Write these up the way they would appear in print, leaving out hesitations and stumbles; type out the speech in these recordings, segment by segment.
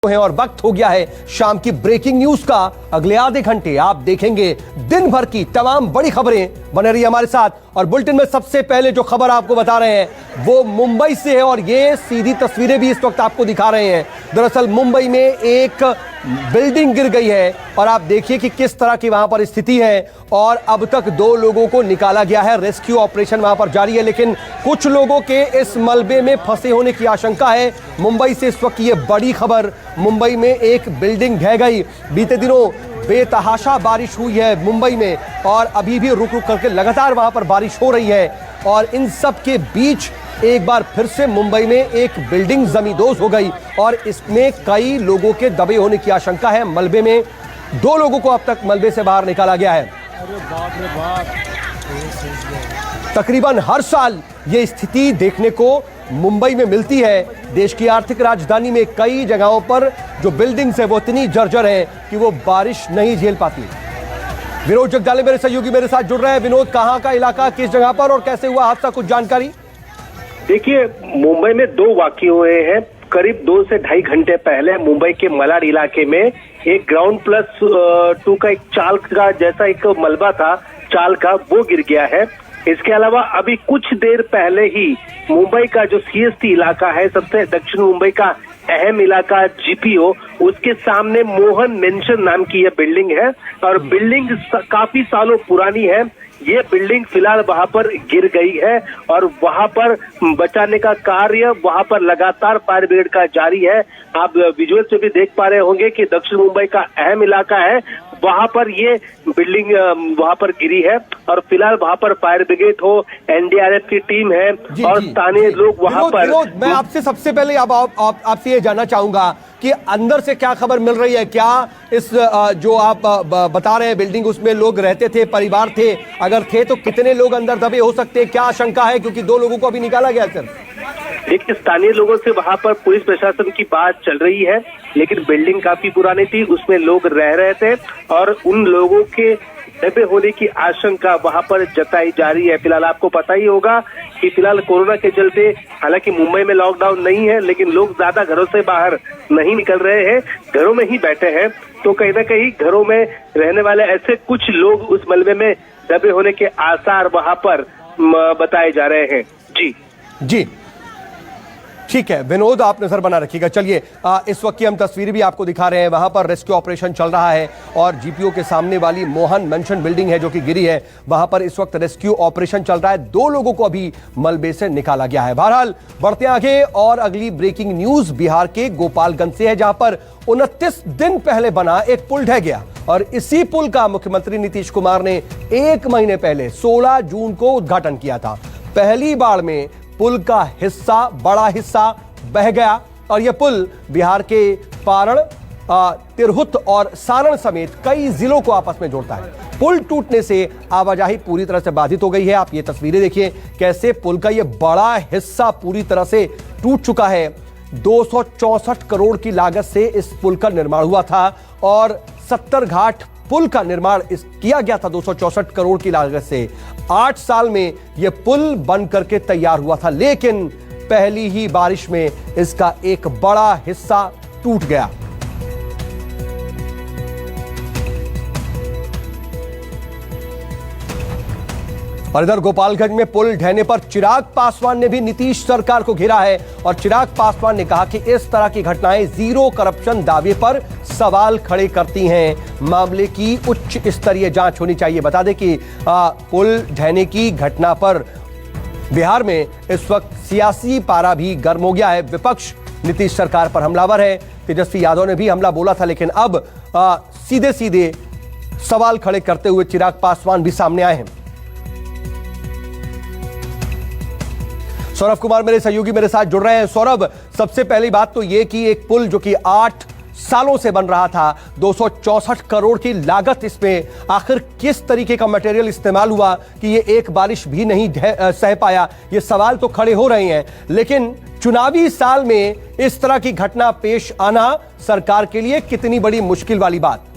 हैं और वक्त हो गया है शाम की ब्रेकिंग न्यूज का। अगले आधे घंटे आप देखेंगे दिन भर की तमाम बड़ी खबरें। बने रहिए हमारे साथ। और बुलेटिन में सबसे पहले जो खबर आपको बता रहे हैं वो मुंबई से है और ये सीधी तस्वीरें भी इस वक्त आपको दिखा रहे हैं। दरअसल मुंबई में एक बिल्डिंग गिर गई है और आप देखिए कि किस तरह की वहां पर स्थिति है और अब तक 2 लोगों को निकाला गया है। रेस्क्यू ऑपरेशन वहां पर जारी है, लेकिन कुछ लोगों के इस मलबे में फंसे होने की आशंका है। मुंबई से इस वक्त ये बड़ी खबर, मुंबई में एक बिल्डिंग ढह गई। बीते दिनों बेतहाशा बारिश हुई है मुंबई में और अभी भी रुक रुक करके लगातार वहां पर बारिश हो रही है और इन सब के बीच एक बार फिर से मुंबई में एक बिल्डिंग जमींदोज हो गई और इसमें कई लोगों के दबे होने की आशंका है। मलबे में 2 लोगों को अब तक मलबे से बाहर निकाला गया है। अरे बाप रे बाप। तकरीबन हर साल ये स्थिति देखने को मुंबई में मिलती है। देश की आर्थिक राजधानी में कई जगहों पर जो बिल्डिंग्स है वो इतनी जर्जर है कि वो बारिश नहीं झेल पाती। विनोद जगदाले मेरे सहयोगी मेरे साथ जुड़ रहे हैं। विनोद, कहां का इलाका, किस जगह पर और कैसे हुआ हादसा, कुछ जानकारी? देखिए, मुंबई में 2 वाकये हुए हैं। करीब 2 से ढाई घंटे पहले मुंबई के मलाड इलाके में एक ग्राउंड प्लस 2 का एक चाल का जैसा एक मलबा था, चाल का, वो गिर गया है। इसके अलावा अभी कुछ देर पहले ही मुंबई का जो सीएसटी इलाका है, सबसे दक्षिण मुंबई का अहम इलाका जीपीओ, उसके सामने मोहन मेंशन नाम की यह बिल्डिंग है और बिल्डिंग काफी सालों पुरानी है। ये बिल्डिंग फिलहाल वहां पर गिर गई है और वहां पर बचाने का कार्य वहां पर लगातार फायर ब्रिगेड का जारी है। आप विजुअल से भी देख पा रहे होंगे कि दक्षिण मुंबई का अहम इलाका है, वहां पर ये बिल्डिंग वहां पर गिरी है और फिलहाल वहां पर फायर ब्रिगेड हो, एनडीआरएफ की टीम है और स्थानीय लोग वहां पर। मैं आपसे सबसे पहले आपसे ये जानना चाहूंगा कि अंदर से क्या खबर मिल रही है। क्या इस जो आप बता रहे हैं बिल्डिंग, उसमें लोग रहते थे, परिवार थे? अगर थे तो कितने लोग अंदर दबे हो सकते हैं, क्या आशंका है? क्योंकि 2 लोगों को अभी निकाला गया सर। देखिए, स्थानीय लोगों से वहां पर पुलिस प्रशासन की बात चल रही है, लेकिन बिल्डिंग काफी पुरानी थी, उसमें लोग रह रहे थे और उन लोगों के दबे होने की आशंका वहां पर जताई जा रही है। फिलहाल आपको पता ही होगा कि फिलहाल कोरोना के चलते हालांकि मुंबई में लॉकडाउन नहीं है, लेकिन लोग ज्यादा घरों से बाहर नहीं निकल रहे हैं, घरों में ही बैठे हैं। तो कहीं ना कहीं घरों में रहने वाले ऐसे कुछ लोग उस मलबे में दबे होने के आसार वहां पर बताए जा रहे हैं। जी ठीक है विनोद, आप नजर बना रखिएगा। चलिए, इस वक्त की हम तस्वीरें भी आपको दिखा रहे हैं। वहां पर रेस्क्यू ऑपरेशन चल रहा है और जीपीओ के सामने वाली मोहन मेंशन बिल्डिंग है जो कि गिरी है, वहां पर इस वक्त रेस्क्यू ऑपरेशन चल रहा है। 2 लोगों को अभी मलबे से निकाला गया है। बहरहाल बढ़ते आगे और अगली ब्रेकिंग न्यूज बिहार के गोपालगंज से है, जहां पर 29 दिन पहले बना एक पुल ढह गया और इसी पुल का मुख्यमंत्री नीतीश कुमार ने 1 महीने पहले 16 जून को उद्घाटन किया था। पहली बार में पुल का बड़ा हिस्सा बह गया और यह पुल बिहार के पारण, तिरहुत और सारण समेत कई जिलों को आपस में जोड़ता है। पुल टूटने से आवाजाही पूरी तरह से बाधित हो गई है। आप ये तस्वीरें देखिए कैसे पुल का यह बड़ा हिस्सा पूरी तरह से टूट चुका है। 264 करोड़ की लागत से इस पुल का निर्माण हुआ था और 70 घाट पुल का निर्माण किया गया था 264 करोड़ की लागत से। 8 साल में यह पुल बन करके तैयार हुआ था, लेकिन पहली ही बारिश में इसका एक बड़ा हिस्सा टूट गया। और इधर गोपालगंज में पुल ढहने पर चिराग पासवान ने भी नीतीश सरकार को घेरा है और चिराग पासवान ने कहा कि इस तरह की घटनाएं जीरो करप्शन दावे पर सवाल खड़े करती हैं। मामले की उच्च स्तरीय जांच होनी चाहिए। बता दें कि पुल ढहने की घटना पर बिहार में इस वक्त सियासी पारा भी गर्म हो गया है। विपक्ष नीतीश सरकार पर हमलावर है। तेजस्वी यादव ने भी हमला बोला था, लेकिन अब सीधे सीधे सवाल खड़े करते हुए चिराग पासवान भी सामने आए हैं। सौरभ कुमार मेरे सहयोगी मेरे साथ जुड़ रहे हैं। सौरभ, सबसे पहली बात तो यह कि एक पुल जो कि 8 सालों से बन रहा था, 264 करोड़ की लागत इसमें, आखिर किस तरीके का मटेरियल इस्तेमाल हुआ कि ये एक बारिश भी नहीं सह पाया? ये सवाल तो खड़े हो रहे हैं, लेकिन चुनावी साल में इस तरह की घटना पेश आना सरकार के लिए कितनी बड़ी मुश्किल वाली बात?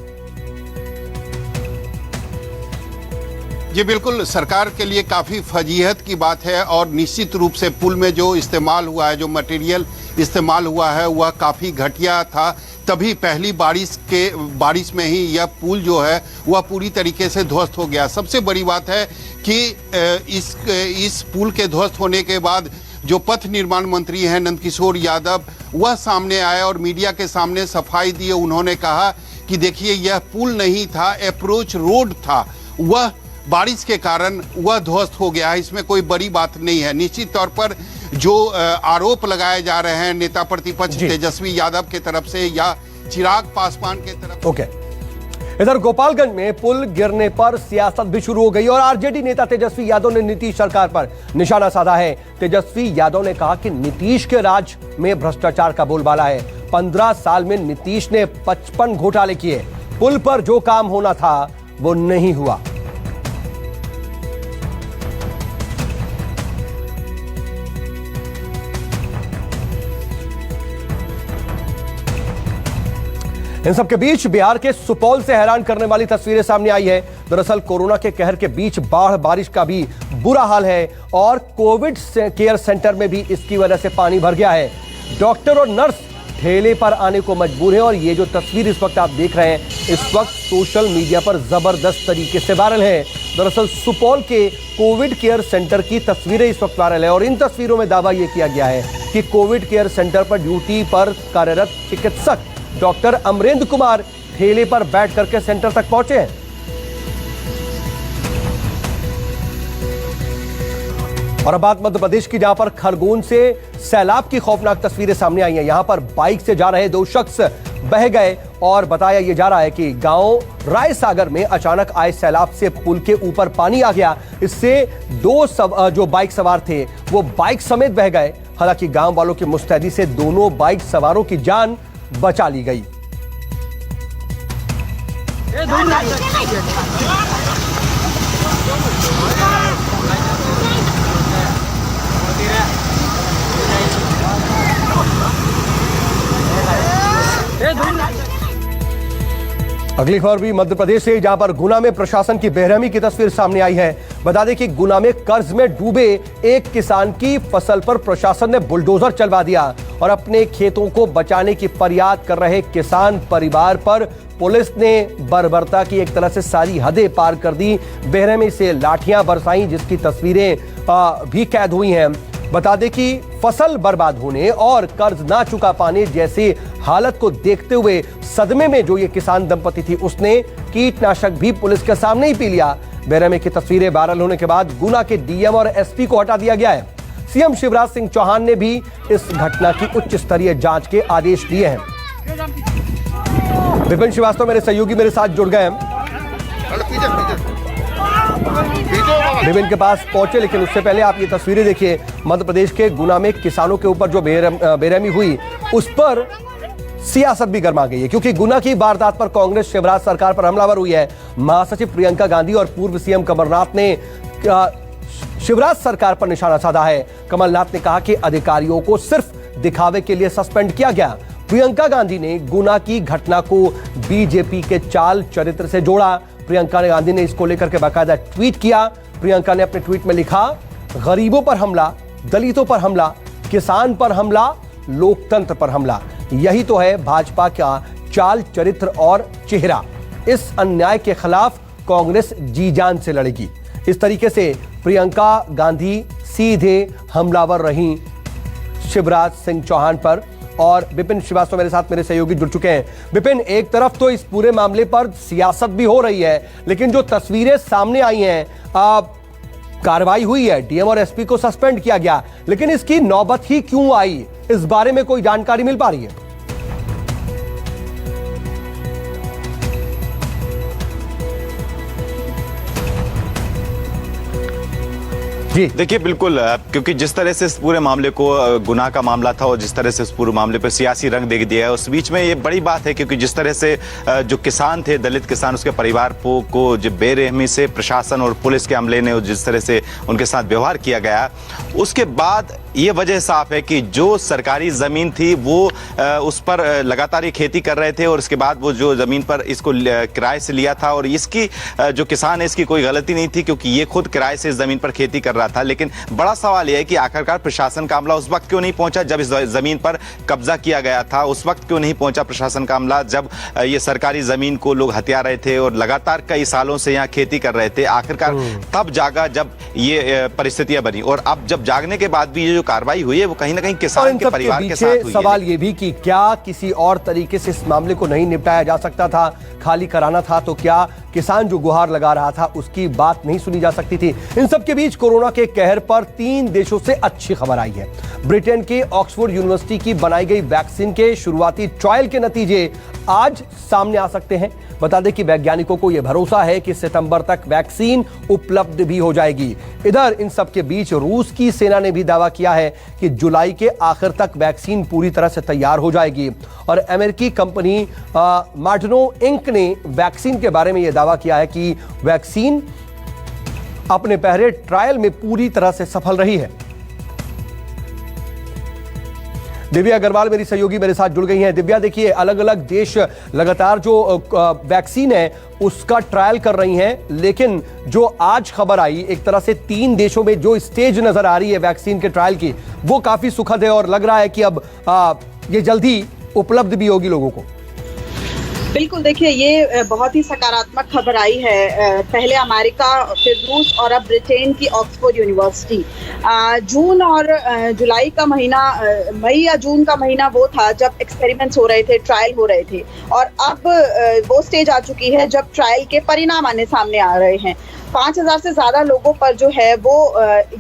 ये बिल्कुल सरकार के लिए काफ़ी फजीहत की बात है और निश्चित रूप से पुल में जो इस्तेमाल हुआ है, जो मटेरियल इस्तेमाल हुआ है, वह काफ़ी घटिया था। तभी पहली बारिश में ही यह पुल जो है वह पूरी तरीके से ध्वस्त हो गया। सबसे बड़ी बात है कि इस पुल के ध्वस्त होने के बाद जो पथ निर्माण मंत्री हैं नंदकिशोर यादव, वह सामने आए और मीडिया के सामने सफाई दिए। उन्होंने कहा कि देखिए यह पुल नहीं था, अप्रोच रोड था, वह बारिश के कारण वह ध्वस्त हो गया है। इसमें कोई बड़ी बात नहीं है। निश्चित तौर पर जो आरोप लगाए जा रहे हैं नेता प्रतिपक्ष तेजस्वी यादव के तरफ से या चिराग पासवान के तरफ। ओके, इधर गोपालगंज में पुल गिरने पर सियासत भी शुरू हो गई और आरजेडी नेता तेजस्वी यादव ने नीतीश सरकार पर निशाना साधा है। तेजस्वी यादव ने कहा कि नीतीश के राज में भ्रष्टाचार का बोलबाला है। 15 साल में नीतीश ने 55 घोटाले किए, पुल पर जो काम होना था वो नहीं हुआ। इन सबके बीच बिहार के सुपौल से हैरान करने वाली तस्वीरें सामने आई है। दरअसल कोरोना के कहर के बीच बाढ़ बारिश का भी बुरा हाल है और कोविड केयर सेंटर में भी इसकी वजह से पानी भर गया है। डॉक्टर और नर्स ठेले पर आने को मजबूर हैं और ये जो तस्वीर इस वक्त आप देख रहे हैं, इस वक्त सोशल मीडिया पर जबरदस्त तरीके से वायरल है। दरअसल सुपौल के कोविड केयर सेंटर की तस्वीरें इस वक्त वायरल है और इन तस्वीरों में दावा यह किया गया है कि कोविड केयर सेंटर पर ड्यूटी पर कार्यरत चिकित्सक डॉक्टर अमरेंद्र कुमार ठेले पर बैठ करके सेंटर तक पहुंचे हैं। और अब बात मध्य प्रदेश की, जहां पर खरगोन से सैलाब की खौफनाक तस्वीरें सामने आई हैं। यहां पर बाइक से जा रहे 2 शख्स बह गए और बताया यह जा रहा है कि गांव रायसागर में अचानक आए सैलाब से पुल के ऊपर पानी आ गया। इससे 2 जो बाइक सवार थे वो बाइक समेत बह गए। हालांकि गांव वालों की मुस्तैदी से दोनों बाइक सवारों की जान बचा ली गई। अगली खबर भी मध्य प्रदेश से, जहां पर गुना में प्रशासन की बेरहमी की तस्वीर सामने आई है। बता दें कि गुना में कर्ज में डूबे एक किसान की फसल पर प्रशासन ने बुलडोजर चलवा दिया और अपने खेतों को बचाने की फरियाद कर रहे किसान परिवार पर पुलिस ने बर्बरता की एक तरह से सारी हदें पार कर दी। बेरहमी से लाठियां बरसाई, जिसकी तस्वीरें भी कैद हुई हैं। बता दें कि फसल बर्बाद होने और कर्ज ना चुका पाने जैसी हालत को देखते हुए सदमे में जो ये किसान दंपति थी, उसने कीटनाशक भी पुलिस के सामने ही पी लिया। बेरहमी की तस्वीरें वायरल होने के बाद गुना के डीएम और एसपी को हटा दिया गया है। सीएम शिवराज सिंह चौहान ने भी इस घटना की उच्च स्तरीय जांच के आदेश दिए हैं। विपिन श्रीवास्तव मेरे सहयोगी मेरे साथ जुड़ गए हैं, विपिन के पास पहुंचे, लेकिन उससे पहले आप ये तस्वीरें देखिए। मध्य प्रदेश के गुना में किसानों के ऊपर जो बेरहमी हुई उस पर सियासत भी गर्मा गई है, क्योंकि गुना की वारदात पर कांग्रेस शिवराज सरकार पर हमलावर हुई है। महासचिव प्रियंका गांधी और पूर्व सीएम कमलनाथ ने शिवराज सरकार पर निशाना साधा है। कमलनाथ ने कहा कि अधिकारियों को सिर्फ दिखावे के लिए सस्पेंड किया गया। प्रियंका गांधी ने गुना की घटना को बीजेपी के चाल चरित्र से जोड़ा। प्रियंका गांधी ने इसको लेकर के बाकायदा ट्वीट किया। प्रियंका ने अपने ट्वीट में लिखा, गरीबों पर हमला, दलितों पर हमला, किसान पर हमला, लोकतंत्र पर हमला। यही तो है भाजपा का चाल चरित्र और चेहरा। इस अन्याय के खिलाफ कांग्रेस जी जान से लड़ेगी। इस तरीके से प्रियंका गांधी सीधे हमलावर रही शिवराज सिंह चौहान पर। और विपिन श्रीवास्तव मेरे साथ मेरे सहयोगी जुड़ चुके हैं। विपिन, एक तरफ तो इस पूरे मामले पर सियासत भी हो रही है, लेकिन जो तस्वीरें सामने आई हैं, कार्रवाई हुई है, डीएम और एसपी को सस्पेंड किया गया, लेकिन इसकी नौबत ही क्यों आई, इस बारे में कोई जानकारी मिल पा रही है? जी देखिए, बिल्कुल, क्योंकि जिस तरह से इस पूरे मामले को गुनाह का मामला था और जिस तरह से इस पूरे मामले पर सियासी रंग दे दिया है, उस बीच में ये बड़ी बात है, क्योंकि जिस तरह से जो किसान थे, दलित किसान, उसके परिवार को जो बेरहमी से प्रशासन और पुलिस के अमले ने जिस तरह से उनके साथ व्यवहार किया गया, उसके बाद ये वजह साफ है कि जो सरकारी जमीन थी वो उस पर लगातार ये खेती कर रहे थे और उसके बाद वो जो जमीन पर इसको किराए से लिया था और इसकी जो किसान है इसकी कोई गलती नहीं थी क्योंकि ये खुद किराए से इस जमीन पर खेती कर रहा था। लेकिन बड़ा सवाल यह है कि आखिरकार प्रशासन का अमला उस वक्त क्यों नहीं पहुंचा जब इस जमीन पर कब्जा किया गया था, उस वक्त क्यों नहीं पहुंचा प्रशासन का अमला जब ये सरकारी जमीन को लोग हथिया रहे थे और लगातार कई सालों से यहाँ खेती कर रहे थे। आखिरकार तब जागा जब ये परिस्थितियां बनी और अब जब जागने के बाद भी ये जो कार्रवाई हुई है वो कहीं ना कहीं किसान के परिवार के साथ हुई है। सवाल ये भी कि क्या किसी और तरीके से इस मामले को नहीं निपटाया जा सकता था, खाली कराना था तो क्या किसान जो गुहार लगा रहा था उसकी बात नहीं सुनी जा सकती थी। इन सब के बीच कोरोना के कहर पर 3 देशों से अच्छी खबर आई है। ब्रिटेन के ऑक्सफोर्ड यूनिवर्सिटी की बनाई गई वैक्सीन के शुरुआती ट्रायल के नतीजे आज सामने आ सकते हैं। बता दें कि वैज्ञानिकों को यह भरोसा है कि सितंबर तक वैक्सीन उपलब्ध भी हो जाएगी। इधर इन सब के बीच रूस की सेना ने भी दावा किया है कि जुलाई के आखिर तक वैक्सीन पूरी तरह से तैयार हो जाएगी और अमेरिकी कंपनी मॉडर्ना इंक ने वैक्सीन के बारे में यह दावा किया है कि वैक्सीन अपने पहले ट्रायल में पूरी तरह से सफल रही है। दिव्या अग्रवाल मेरी सहयोगी मेरे साथ जुड़ गई हैं। दिव्या, देखिए अलग अलग देश लगातार जो वैक्सीन है उसका ट्रायल कर रही हैं, लेकिन जो आज खबर आई एक तरह से 3 देशों में जो स्टेज नजर आ रही है वैक्सीन के ट्रायल की वो काफी सुखद है और लग रहा है कि अब ये जल्दी उपलब्ध भी होगी लोगों को। बिल्कुल, देखिए ये बहुत ही सकारात्मक खबर आई है। पहले अमेरिका, फिर रूस और अब ब्रिटेन की ऑक्सफोर्ड यूनिवर्सिटी। जून और जुलाई का महीना, मई या जून का महीना वो था जब एक्सपेरिमेंट्स हो रहे थे, ट्रायल हो रहे थे और अब वो स्टेज आ चुकी है जब ट्रायल के परिणाम आने सामने आ रहे हैं। 5000 से ज्यादा लोगों पर जो है वो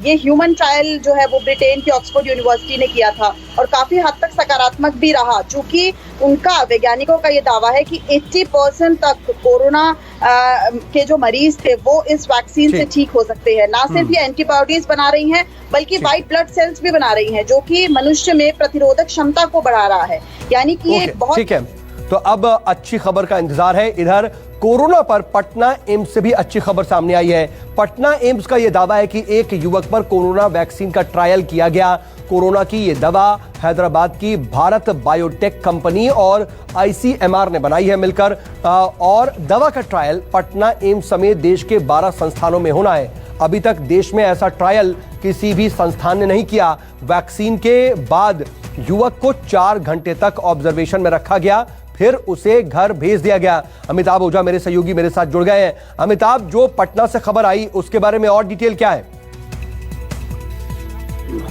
ये ह्यूमन ट्रायल जो है वो ब्रिटेन की ऑक्सफोर्ड यूनिवर्सिटी ने किया था और काफी हद तक सकारात्मक भी रहा, चूंकि उनका वैज्ञानिकों का ये दावा है कि 80% तक कोरोना के जो मरीज थे वो इस वैक्सीन से ठीक हो सकते हैं। ना सिर्फ ये एंटीबॉडीज बना रही हैं बल्कि व्हाइट ब्लड सेल्स भी बना रही हैं जो कि मनुष्य में प्रतिरोधक क्षमता को बढ़ा रहा है। यानी कि ये बहुत ठीक है। तो अब अच्छी खबर का इंतजार है। इधर कोरोना पर पटना एम्स से भी अच्छी खबर सामने आई है। पटना एम्स का यह दावा है कि एक युवक पर कोरोना वैक्सीन का ट्रायल किया गया। कोरोना की यह दवा हैदराबाद की भारत बायोटेक कंपनी और आईसीएमआर ने बनाई है मिलकर और दवा का ट्रायल पटना एम्स समेत देश के 12 संस्थानों में होना है। अभी तक देश में ऐसा ट्रायल किसी भी संस्थान ने नहीं किया। वैक्सीन के बाद युवक को 4 घंटे तक ऑब्जर्वेशन में रखा गया, फिर उसे घर भेज दिया गया। अमिताभ ओझा मेरे सहयोगी मेरे साथ जुड़ गए हैं। अमिताभ, जो पटना से खबर आई उसके बारे में और डिटेल क्या है?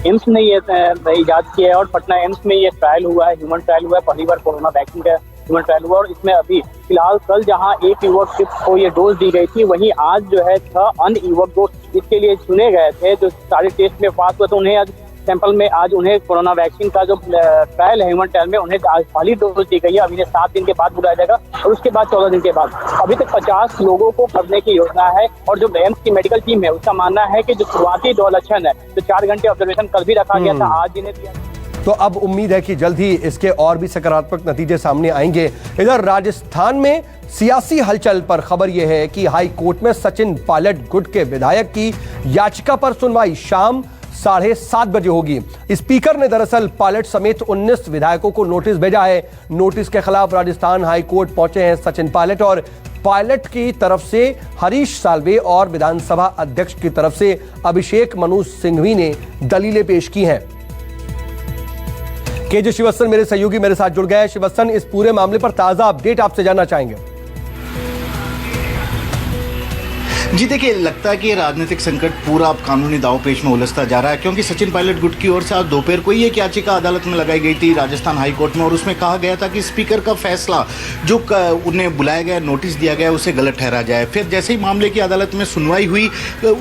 एम्स ने ये इजाद किया है और पटना एम्स में ये ट्रायल हुआ है, ह्यूमन ट्रायल हुआ है, पहली बार कोरोना वैक्सीन का ह्यूमन ट्रायल हुआ और इसमें अभी फिलहाल कल जहां एक युवक को ये डोज दी गई थी वहीं आज जो है 6 अन्य युवक जो इसके लिए चुने गए थे जो सारे टेस्ट में पास हुए तो उन्हें आज सैंपल में आज उन्हें कोरोना वैक्सीन का जो ट्रायल है ह्यूमन ट्रायल में उन्हें आज पहली डोज दी गई है। अब इन्हें 7 दिन के बाद बुलाया जाएगा और उसके बाद 14 दिन के बाद अभी तक 50 लोगों को करने की योजना है और जो एम्स की मेडिकल टीम है उसका मानना है कि जो शुरुआती 2 लक्षण है तो 4 घंटे ऑब्जर्वेशन कल भी रखा गया था, आज इन्हें दिया। तो अब उम्मीद है कि जल्द ही इसके और भी सकारात्मक नतीजे सामने आएंगे। इधर राजस्थान में सियासी हलचल पर खबर यह है कि हाई कोर्ट में सचिन पायलट गुट के विधायक की याचिका पर सुनवाई शाम 7:30 बजे होगी। स्पीकर ने दरअसल पायलट समेत 19 विधायकों को नोटिस भेजा है। नोटिस के खिलाफ राजस्थान हाई कोर्ट पहुंचे हैं सचिन पायलट और पायलट की तरफ से हरीश साल्वे और विधानसभा अध्यक्ष की तरफ से अभिषेक मनु सिंघवी ने दलीलें पेश की हैं। केजे श्रीवास्तव मेरे सहयोगी मेरे साथ जुड़ गए। श्रीवास्तव, इस पूरे मामले पर ताजा अपडेट आपसे जानना चाहेंगे। जी देखिए, लगता है कि ये राजनीतिक संकट पूरा अब कानूनी दांवपेच में उलझता जा रहा है क्योंकि सचिन पायलट गुट की ओर से आज दोपहर को ही एक याचिका अदालत में लगाई गई थी राजस्थान हाई कोर्ट में और उसमें कहा गया था कि स्पीकर का फैसला जो उन्हें बुलाया गया नोटिस दिया गया उसे गलत ठहरा जाए। फिर जैसे ही मामले की अदालत में सुनवाई हुई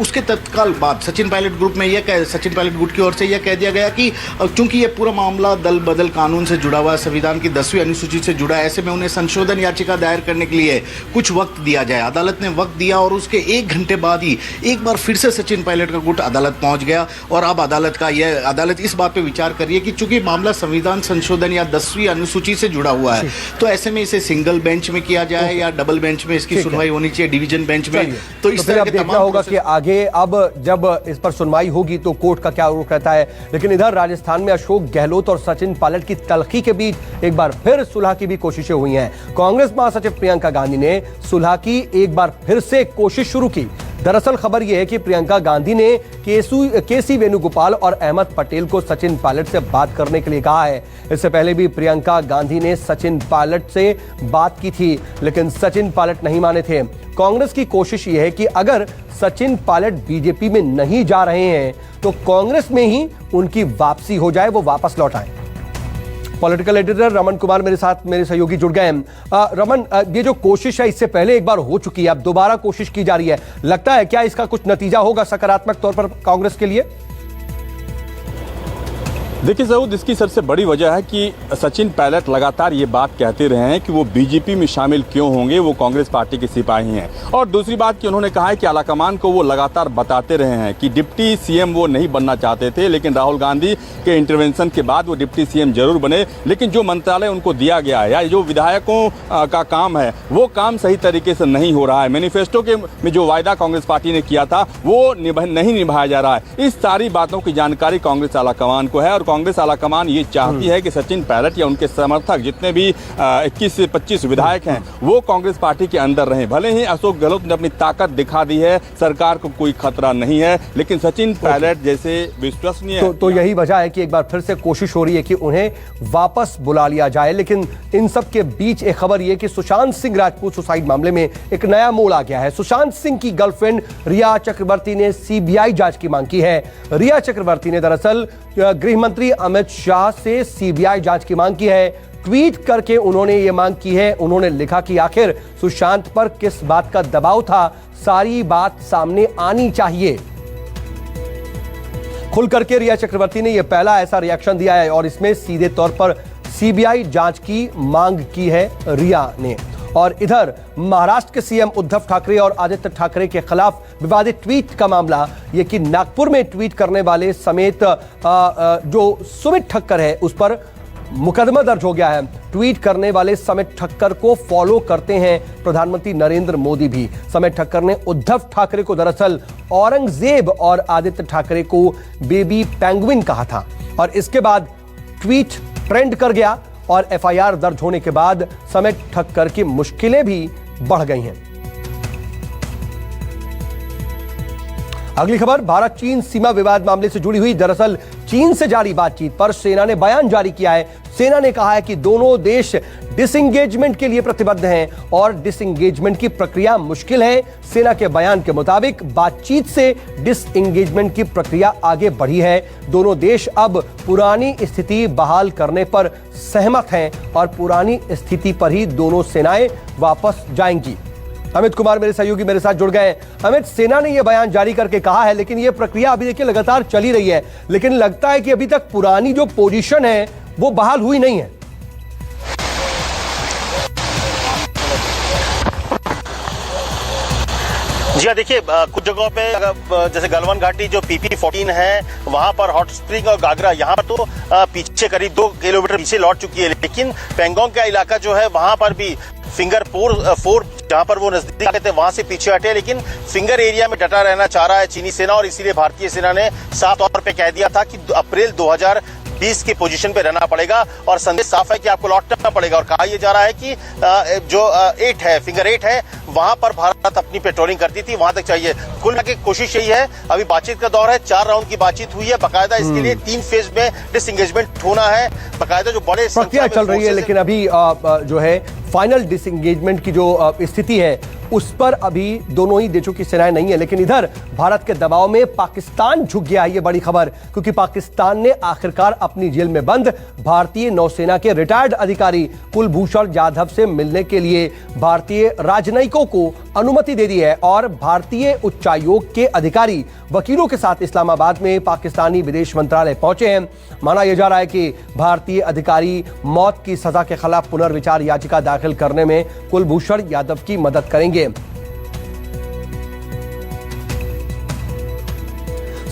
उसके तत्काल बाद सचिन पायलट गुट की ओर से यह कह दिया गया कि चूंकि ये पूरा मामला दल बदल कानून से जुड़ा हुआ है, संविधान की 10वीं अनुसूची से जुड़ा है, ऐसे में उन्हें संशोधन याचिका दायर करने के लिए कुछ वक्त दिया जाए। अदालत ने वक्त दिया और उसके एक 1 घंटे बाद ही एक बार फिर से सचिन पायलट का गुट अदालत पहुंच गया और अब अदालत इस बात पे विचार कर रही है कि चूंकि मामला संविधान संशोधन या 10वीं अनुसूची से जुड़ा हुआ है, तो ऐसे में इसे सिंगल बेंच में किया जाए या डबल बेंच में इसकी सुनवाई होनी चाहिए, डिवीजन बेंच में। तो इस तरह के देखना होगा कि आगे अब जब इस पर सुनवाई होगी तो कोर्ट का क्या रुख रहता है। लेकिन इधर राजस्थान में अशोक गहलोत और सचिन पायलट की तल्खी के बीच एक बार फिर सुलह की भी कोशिशें हुई हैं। कांग्रेस महासचिव प्रियंका गांधी ने सुलह की एक बार फिर से कोशिश शुरू की। दरअसल खबर यह है कि प्रियंका गांधी ने केसी वेणुगोपाल और अहमद पटेल को सचिन पायलट से बात करने के लिए कहा है। इससे पहले भी प्रियंका गांधी ने सचिन पायलट से बात की थी, लेकिन सचिन पायलट नहीं माने थे। कांग्रेस की कोशिश यह है कि अगर सचिन पायलट बीजेपी में नहीं जा रहे हैं तो कांग्रेस में ही उनकी वापसी हो जाए, वो वापस लौट आए। पॉलिटिकल एडिटर रमन कुमार मेरे साथ, मेरे सहयोगी जुड़ गए हैं। रमन, ये जो कोशिश है इससे पहले एक बार हो चुकी है, अब दोबारा कोशिश की जा रही है, लगता है क्या इसका कुछ नतीजा होगा सकारात्मक तौर पर कांग्रेस के लिए? देखिए सऊद, इसकी सबसे बड़ी वजह है कि सचिन पायलट लगातार ये बात कहते रहे हैं कि वो बीजेपी में शामिल क्यों होंगे, वो कांग्रेस पार्टी के सिपाही हैं। और दूसरी बात कि उन्होंने कहा है कि आलाकमान को वो लगातार बताते रहे हैं कि डिप्टी सीएम वो नहीं बनना चाहते थे, लेकिन राहुल गांधी के इंटरवेंशन के बाद वो डिप्टी सीएम जरूर बने। लेकिन जो मंत्रालय उनको दिया गया है या जो विधायकों का काम है वो काम सही तरीके से नहीं हो रहा है। मैनिफेस्टो के में जो वायदा कांग्रेस पार्टी ने किया था वो नहीं निभाया जा रहा है। इस सारी बातों की जानकारी कांग्रेस आलाकमान को है और कांग्रेस आलाकमान ये चाहती है कि सचिन पायलट या उनके समर्थक जितने भी 21 से 25 विधायक हैं वो कांग्रेस पार्टी के अंदर रहें। भले ही अशोक गहलोत ने अपनी ताकत दिखा दी है, सरकार को कोई खतरा नहीं है, लेकिन सचिन पायलट जैसे विश्वसनीय तो यही वजह है कि एक बार फिर से कोशिश हो रही है कि उन्हें वापस बुला लिया जाए। लेकिन इन सब के बीच एक खबर यह कि सुशांत सिंह राजपूत सुसाइड मामले में एक नया मोड़ आ गया है। सुशांत सिंह की गर्लफ्रेंड रिया चक्रवर्ती ने सीबीआई जांच की मांग की है। रिया चक्रवर्ती ने दरअसल गृह मंत्री अमित शाह से सीबीआई जांच की मांग की है। ट्वीट करके उन्होंने ये मांग की है। उन्होंने लिखा कि आखिर सुशांत पर किस बात का दबाव था, सारी बात सामने आनी चाहिए। खुल करके रिया चक्रवर्ती ने यह पहला ऐसा रिएक्शन दिया है और इसमें सीधे तौर पर सीबीआई जांच की मांग की है रिया ने। और इधर महाराष्ट्र के सीएम उद्धव ठाकरे और आदित्य ठाकरे के खिलाफ विवादित ट्वीट का मामला, यह कि नागपुर में ट्वीट करने वाले समेत जो सुमित ठक्कर है उस पर मुकदमा दर्ज हो गया है। ट्वीट करने वाले समेत ठक्कर को फॉलो करते हैं प्रधानमंत्री नरेंद्र मोदी भी। समेत ठक्कर ने उद्धव ठाकरे को दरअसल औरंगजेब और आदित्य ठाकरे को बेबी पेंगुइन कहा था और इसके बाद ट्वीट ट्रेंड कर गया और एफआईआर दर्ज होने के बाद समेत ठक्कर की मुश्किलें भी बढ़ गई हैं। अगली खबर भारत चीन सीमा विवाद मामले से जुड़ी हुई। दरअसल चीन से जारी बातचीत पर सेना ने बयान जारी किया है। सेना ने कहा है कि दोनों देश डिसएंगेजमेंट के लिए प्रतिबद्ध हैं और डिसएंगेजमेंट की प्रक्रिया मुश्किल है। सेना के बयान के मुताबिक बातचीत से डिसएंगेजमेंट की प्रक्रिया आगे बढ़ी है। दोनों देश अब पुरानी स्थिति बहाल करने पर सहमत हैं और पुरानी स्थिति पर ही दोनों सेनाएं वापस जाएंगी। अमित कुमार मेरे सहयोगी मेरे साथ जुड़ गए। अमित, सेना ने यह बयान जारी करके कहा है, लेकिन यह प्रक्रिया अभी देखिए लगातार चली रही है, लेकिन लगता है कि अभी तक पुरानी जो पोजीशन है वो बहाल हुई नहीं है। जी हाँ, देखिए कुछ जगहों पे जैसे गलवान घाटी जो PP-14 है वहां पर हॉट स्प्रिंग और गागरा यहाँ पर तो पीछे करीब 2 किलोमीटर पीछे लौट चुकी है, लेकिन पेंगोंग का इलाका जो है वहां पर भी फिंगर 4 जहां पर वो नजदीक आते थे वहां से पीछे हटे, लेकिन फिंगर एरिया में डटा रहना चाह रहा है चीनी सेना और इसीलिए भारतीय सेना ने साफ तौर पे कह दिया था कि अप्रैल 2020 की पोजीशन पे रहना पड़ेगा और संदेश साफ है कि आपको लौटना पड़ेगा। और कहा यह जा रहा है कि जो 8 है, फिंगर 8 है, वहां पर भारत अपनी पेट्रोलिंग करती थी, वहां तक चाहिए। कुल मिलाकर कोशिश यही है। अभी बातचीत का दौर है, 4 राउंड की बातचीत हुई है बाकायदा। इसके लिए 3 फेज में डिसएंगेजमेंट होना है बाकायदा। जो बड़े प्रक्रिया चल रही है, लेकिन अभी जो है फाइनल डिसएंगेजमेंट की जो स्थिति है उस पर अभी दोनों ही देशों की सेनाएं नहीं है। लेकिन इधर भारत के दबाव में पाकिस्तान झुक गया है, ये बड़ी खबर, क्योंकि पाकिस्तान ने आखिरकार अपनी जेल में बंद भारतीय नौसेना के रिटायर्ड अधिकारी कुलभूषण जाधव से मिलने के लिए भारतीय राजनयिकों को अनुमति दे दी है और भारतीय उच्चायोग के अधिकारी वकीलों के साथ इस्लामाबाद में पाकिस्तानी विदेश मंत्रालय पहुंचे हैं। माना यह जा रहा है कि भारतीय अधिकारी मौत की सजा के खिलाफ पुनर्विचार याचिका दाखिल करने में कुलभूषण यादव की मदद करेंगे।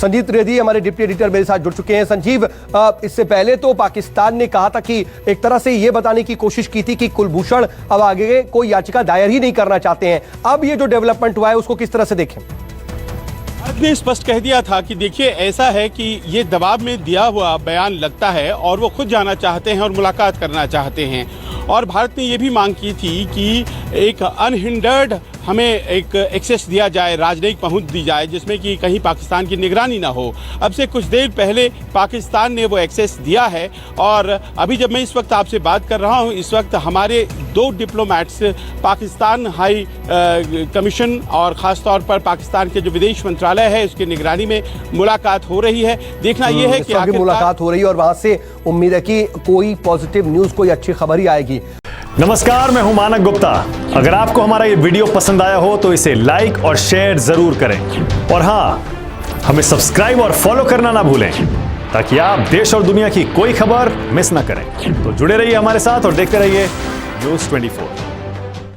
संजीव त्रिवेदी हमारे डिप्टी एडिटर मेरे साथ जुड़ चुके हैं। संजीव, इससे पहले तो पाकिस्तान ने कहा था कि एक तरह से यह बताने की कोशिश की थी कि कुलभूषण अब आगे कोई याचिका दायर ही नहीं करना चाहते हैं। अब ये जो डेवलपमेंट हुआ है उसको किस तरह से देखें? भारत ने स्पष्ट कह दिया था कि देखिए ऐसा है कि ये दबाव में दिया हुआ बयान लगता है और वो खुद जाना चाहते हैं और मुलाकात करना चाहते हैं। और भारत ने ये भी मांग की थी कि एक अनहिंडर्ड हमें एक एक्सेस दिया जाए, राजनयिक पहुंच दी जाए जिसमें कि कहीं पाकिस्तान की निगरानी ना हो। अब से कुछ देर पहले पाकिस्तान ने वो एक्सेस दिया है और अभी जब मैं इस वक्त आपसे बात कर रहा हूं, इस वक्त हमारे 2 डिप्लोमेट्स पाकिस्तान हाई कमीशन और ख़ास तौर पर पाकिस्तान के जो विदेश मंत्रालय है उसकी निगरानी में मुलाकात हो रही है। देखना यह है कि आखिर मुलाकात हो रही है और वहां से उम्मीद है कि कोई पॉजिटिव न्यूज़, कोई अच्छी खबर ही आएगी। नमस्कार, मैं हूं मानक गुप्ता। अगर आपको हमारा ये वीडियो पसंद आया हो तो इसे लाइक और शेयर जरूर करें और हाँ, हमें सब्सक्राइब और फॉलो करना ना भूलें ताकि आप देश और दुनिया की कोई खबर मिस ना करें। तो जुड़े रहिए हमारे साथ और देखते रहिए न्यूज़ 24।